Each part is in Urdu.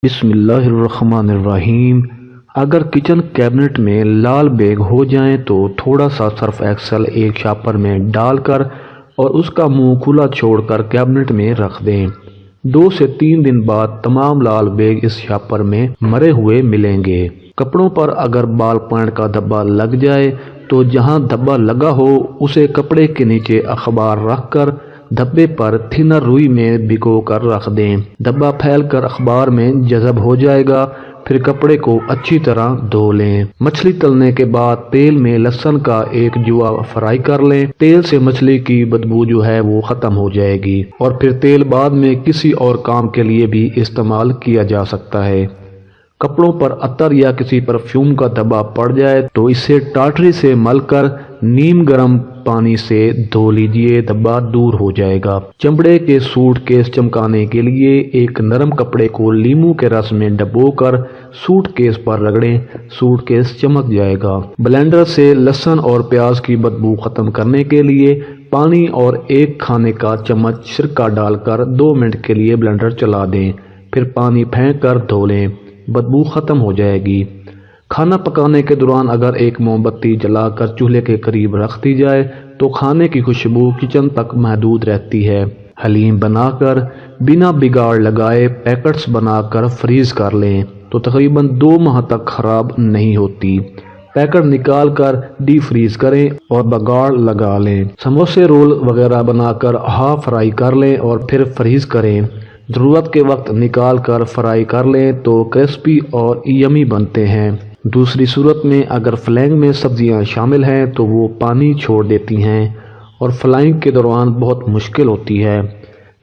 بسم اللہ الرحمن الرحیم۔ اگر کچن کیبنٹ میں لال بیگ ہو جائیں تو تھوڑا سا سرف ایکسل ایک شاپر میں ڈال کر اور اس کا منہ کھلا چھوڑ کر کیبنٹ میں رکھ دیں۔ 2 سے 3 دن بعد تمام لال بیگ اس شاپر میں مرے ہوئے ملیں گے۔ کپڑوں پر اگر بال پوائنٹ کا دھبا لگ جائے تو جہاں دھبا لگا ہو اسے کپڑے کے نیچے اخبار رکھ کر دھبے پر تھنر روئی میں بھگو کر رکھ دیں۔ دھبا پھیل کر اخبار میں جذب ہو جائے گا، پھر کپڑے کو اچھی طرح دھو لیں۔ مچھلی تلنے کے بعد تیل میں لہسن کا ایک جوا فرائی کر لیں۔ تیل سے مچھلی کی بدبو جو ہے وہ ختم ہو جائے گی اور پھر تیل بعد میں کسی اور کام کے لیے بھی استعمال کیا جا سکتا ہے۔ کپڑوں پر عطر یا کسی پرفیوم کا دھبا پڑ جائے تو اسے ٹاٹری سے مل کر نیم گرم پانی سے دھو لیجئے، دھبا دور ہو جائے گا۔ چمڑے کے سوٹ کیس چمکانے کے لیے ایک نرم کپڑے کو لیموں کے رس میں ڈبو کر سوٹ کیس پر رگڑیں، سوٹ کیس چمک جائے گا۔ بلینڈر سے لہسن اور پیاز کی بدبو ختم کرنے کے لیے پانی اور 1 کھانے کا چمچ سرکہ ڈال کر 2 منٹ کے لیے بلینڈر چلا دیں، پھر پانی پھینک کر دھو لیں، بدبو ختم ہو جائے گی۔ کھانا پکانے کے دوران اگر ایک موم بتی جلا کر چولہے کے قریب رکھ دی جائے تو کھانے کی خوشبو کچن تک محدود رہتی ہے۔ حلیم بنا کر بنا بگاڑ لگائے پیکٹس بنا کر فریز کر لیں تو تقریباً 2 ماہ تک خراب نہیں ہوتی۔ پیکٹ نکال کر ڈی فریز کریں اور بگاڑ لگا لیں۔ سموسے رول وغیرہ بنا کر ہاف فرائی کر لیں اور پھر فریز کریں۔ ضرورت کے وقت نکال کر فرائی کر لیں تو کرسپی اور یمی بنتے ہیں۔ دوسری صورت میں اگر فلینگ میں سبزیاں شامل ہیں تو وہ پانی چھوڑ دیتی ہیں اور فلائنگ کے دوران بہت مشکل ہوتی ہے۔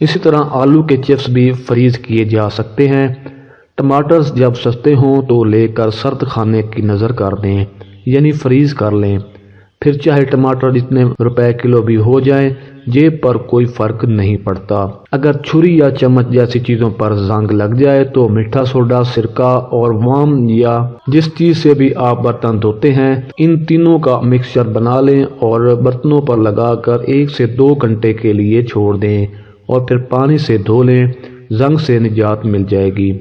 اسی طرح آلو کے چپس بھی فریز کیے جا سکتے ہیں۔ ٹماٹرز جب سستے ہوں تو لے کر سرد کھانے کی نظر کر دیں، یعنی فریز کر لیں۔ پھر چاہے ٹماٹر جتنے روپے کلو بھی ہو جائیں، جیب پر کوئی فرق نہیں پڑتا۔ اگر چھری یا چمچ جیسی چیزوں پر زنگ لگ جائے تو میٹھا سوڈا، سرکہ اور وام یا جس چیز سے بھی آپ برتن دھوتے ہیں، ان تینوں کا مکسچر بنا لیں اور برتنوں پر لگا کر 1 سے 2 گھنٹے کے لیے چھوڑ دیں اور پھر پانی سے دھو لیں، زنگ سے نجات مل جائے گی۔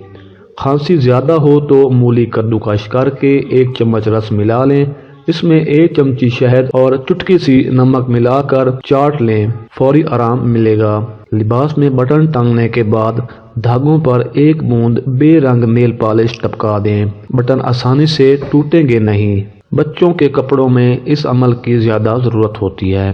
کھانسی زیادہ ہو تو مولی کدوکش کر کے 1 چمچ رس ملا لیں، اس میں 1 چمچی شہد اور چٹکی سی نمک ملا کر چاٹ لیں، فوری آرام ملے گا۔ لباس میں بٹن ٹانگنے کے بعد دھاگوں پر 1 بوند بے رنگ نیل پالش ٹپکا دیں، بٹن آسانی سے ٹوٹیں گے نہیں۔ بچوں کے کپڑوں میں اس عمل کی زیادہ ضرورت ہوتی ہے۔